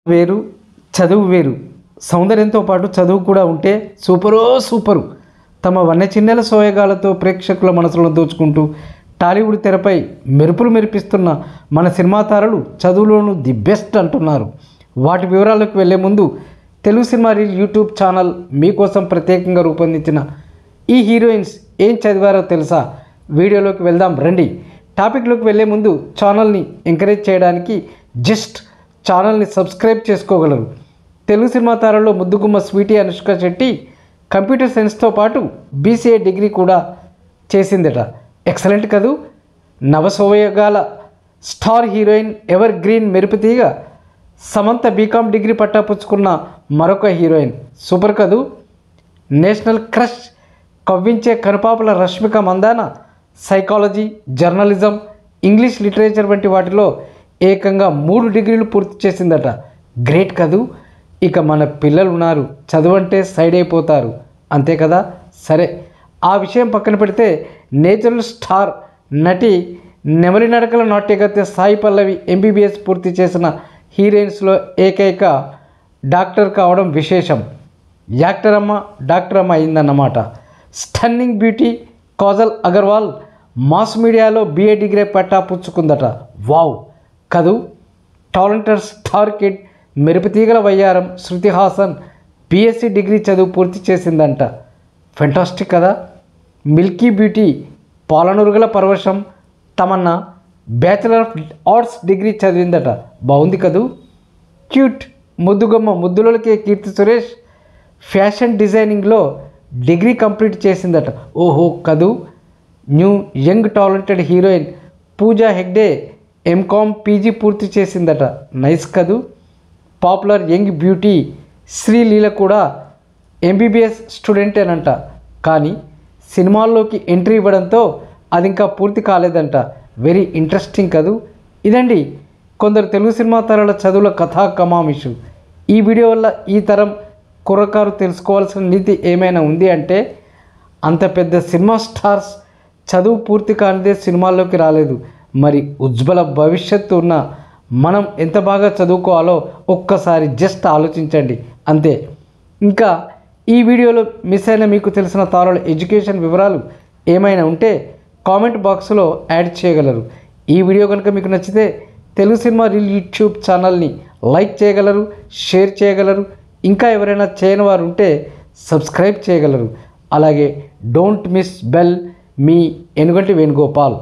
వేరు, చదువు వేరు. సౌందర్యంతో పాటు చదువు కూడా ఉంటే సూపరు. తమ వన్నెచిన్నెల సోయగాలతో ప్రేక్షకుల మనసులను దోచుకుంటూ టాలీవుడ్ తెరపై మెరుపులు మెరిపిస్తున్న మన సినిమా తారలు చదువులోనూ ది బెస్ట్ అంటున్నారు. వాటి వివరాలకు వెళ్లే ముందు Telugu cinema reel YouTube channel మీకోసం ప్రత్యేకంగా రూపొందించిన ఈ హీరోయిన్స్ ఏం చదివారో తెలుసా? వీడియోలోకి వెళ్దాం రండి. టాపిక్లోకి వెళ్లే ముందు ఛానల్ని ఎంకరేజ్ చేయడానికి జస్ట్ ఛానల్ని సబ్స్క్రైబ్ చేసుకోగలరు. తెలుగు సినిమా తారల్లో ముద్దుగుమ్మ స్వీటీ అనుష్క శెట్టి కంప్యూటర్ సైన్స్తో పాటు BCA డిగ్రీ కూడా చేసిందట. ఎక్సలెంట్ కదూ. నవసోయగాల స్టార్ హీరోయిన్ ఎవర్ గ్రీన్ మెరుపుతీగ సమంత బీకామ్ డిగ్రీ పట్టా పుచ్చుకున్న మరొక హీరోయిన్. సూపర్ కదూ. నేషనల్ క్రష్ కవ్వించే కనుపాపల Rashmika Mandanna psychology, journalism, English literature వంటి వాటిలో ఏకంగా 3 డిగ్రీలు పూర్తి చేసిందట. గ్రేట్ కదూ. ఇక మన పిల్లలు ఉన్నారు, చదువంటే సైడ్ అయిపోతారు, అంతే కదా. సరే, ఆ విషయం పక్కన పెడితే నేచురల్ స్టార్ నటి నెమలి నడకల నాట్యగత్తె సాయి పల్లవి MBBS పూర్తి చేసిన హీరోయిన్స్లో ఏకైక డాక్టర్ కావడం విశేషం. యాక్టర్ అమ్మ డాక్టర్ అమ్మ అయిందన్నమాట. Stunning beauty Kajal Agarwal mass మీడియాలో BA డిగ్రీ పట్టా పుచ్చుకుందట. వావ్ కదూ. టాలెంటెడ్ స్టార్ కిడ్ మెరుపుతీగల వయ్యారం శృతి హాసన్ BSc డిగ్రీ చదువు పూర్తి చేసిందంట. ఫెంటాస్టిక్ కదా. మిల్కీ బ్యూటీ పాలనురుగుల పరవశం Tamannaah bachelor of arts degree చదివిందట. బాగుంది కదూ. క్యూట్ ముద్దుగమ్మ ముద్దులకే కీర్తి సురేష్ ఫ్యాషన్ డిజైనింగ్లో డిగ్రీ కంప్లీట్ చేసిందట. ఓహో కదూ. New young talented heroine Pooja Hegde MCom PG పూర్తి చేసిందట. నైస్ కదూ. పాపులర్ యంగ్ బ్యూటీ శ్రీలీల కూడా MBBS స్టూడెంటేనంట. కానీ సినిమాల్లోకి ఎంట్రీ ఇవ్వడంతో అది ఇంకా పూర్తి కాలేదంట. వెరీ ఇంట్రెస్టింగ్ కదూ. ఇదండి కొందరు తెలుగు సినిమా తారల చదువుల కథా కమామిషు. ఈ వీడియో వల్ల ఈ తరం కుర్రకారు తెలుసుకోవాల్సిన నీతి ఏమైనా ఉంది అంటే, అంత పెద్ద సినిమా స్టార్స్ చదువు పూర్తి కానిదే సినిమాల్లోకి రాలేదు. మరి ఉజ్వల భవిష్యత్తు ఉన్న మనం ఎంత బాగా చదువుకోవాలో ఒక్కసారి జస్ట్ ఆలోచించండి, అంతే. ఇంకా ఈ వీడియోలో మిస్ అయిన మీకు తెలిసిన తారల ఎడ్యుకేషన్ వివరాలు ఏమైనా ఉంటే కామెంట్ బాక్స్లో యాడ్ చేయగలరు. ఈ వీడియో కనుక మీకు నచ్చితే తెలుగు సినిమా రీల్ యూట్యూబ్ ఛానల్ని లైక్ చేయగలరు, షేర్ చేయగలరు. ఇంకా ఎవరైనా చేయని వారు ఉంటే సబ్స్క్రైబ్ చేయగలరు. అలాగే don't miss bell. Me Enuganti Venugopal.